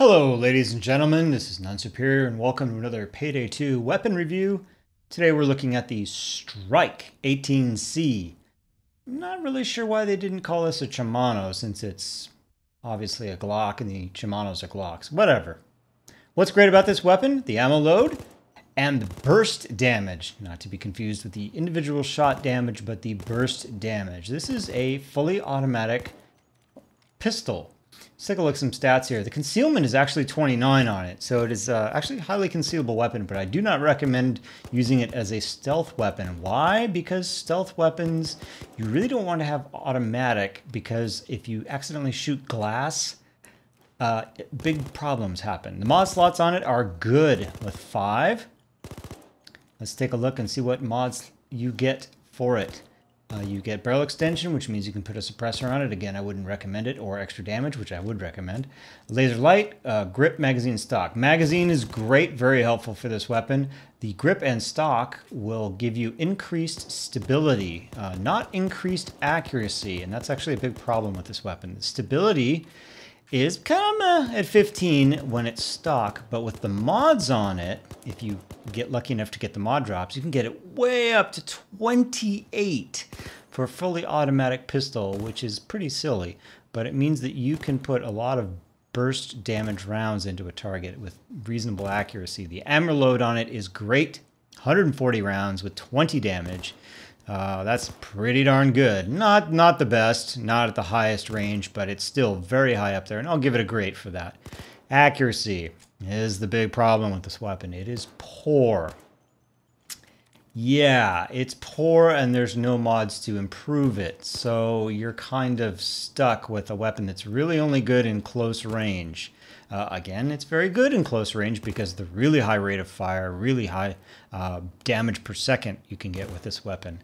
Hello ladies and gentlemen, this is None Superior and welcome to another Payday 2 weapon review. Today we're looking at the STRYK 18C. I'm not really sure why they didn't call this a Shimano since it's obviously a Glock and the Shimanos are Glocks. Whatever. What's great about this weapon? The ammo load and the burst damage. Not to be confused with the individual shot damage, but the burst damage. This is a fully automatic pistol. Let's take a look at some stats here. The concealment is actually 29 on it, so it is actually a highly concealable weapon, but I do not recommend using it as a stealth weapon. Why? Because stealth weapons, you really don't want to have automatic, because if you accidentally shoot glass, big problems happen. The mod slots on it are good with 5. Let's take a look and see what mods you get for it. You get barrel extension, which means you can put a suppressor on it. Again, I wouldn't recommend it. Or extra damage, which I would recommend. Laser light, grip, magazine, stock. Magazine is great, very helpful for this weapon. The grip and stock will give you increased stability, not increased accuracy. And that's actually a big problem with this weapon. The stability is kind of at 15 when it's stock, but with the mods on it, if you get lucky enough to get the mod drops, you can get it way up to 28 for a fully automatic pistol, which is pretty silly, but it means that you can put a lot of burst damage rounds into a target with reasonable accuracy. The ammo load on it is great, 140 rounds with 20 damage. That's pretty darn good. Not the best, not at the highest range, but it's still very high up there, and I'll give it a great for that. Accuracy is the big problem with this weapon. It is poor. Yeah, it's poor, and there's no mods to improve it, so you're kind of stuck with a weapon that's really only good in close range. Again, it's very good in close range because the really high rate of fire, really high damage per second you can get with this weapon.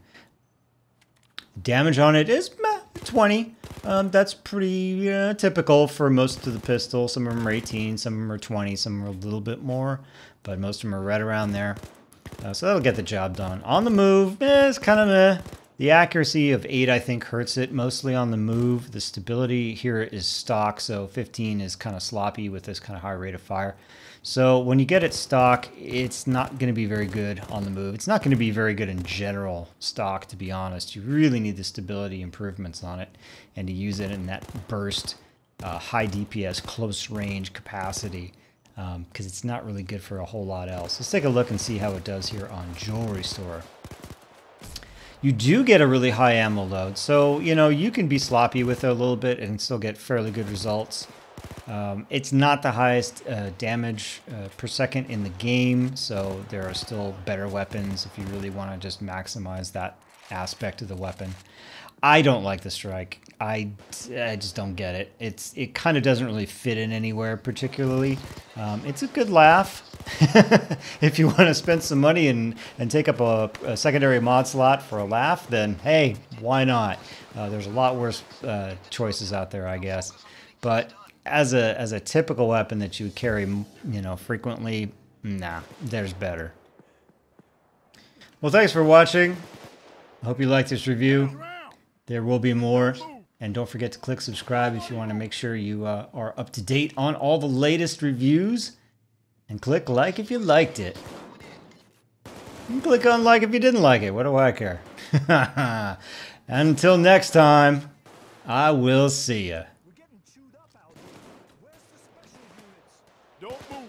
Damage on it is 20. That's pretty typical for most of the pistols. Some of them are 18, some of them are 20, some are a little bit more, but most of them are right around there. So that'll get the job done. On the move, it's kind of the accuracy of 8, I think, hurts it mostly on the move. The stability here is stock, so 15 is kind of sloppy with this kind of high rate of fire. So when you get it stock, it's not going to be very good on the move. It's not going to be very good in general stock, to be honest. You really need the stability improvements on it and to use it in that burst, high DPS, close range capacity, because it's not really good for a whole lot else. Let's take a look and see how it does here on Jewelry Store. You do get a really high ammo load, so you can be sloppy with it a little bit and still get fairly good results. It's not the highest damage per second in the game, so there are still better weapons if you really want to just maximize that aspect of the weapon. I don't like the STRYK. I just don't get it. It kind of doesn't really fit in anywhere particularly. It's a good laugh. If you want to spend some money and take up a secondary mod slot for a laugh, then hey, why not? There's a lot worse choices out there, I guess. But as a typical weapon that you carry, frequently, nah, there's better. Well, thanks for watching. I hope you liked this review. There will be more. And don't forget to click subscribe if you want to make sure you are up to date on all the latest reviews. And click like if you liked it. And click on like if you didn't like it. What do I care? Until next time, I will see ya. Don't move.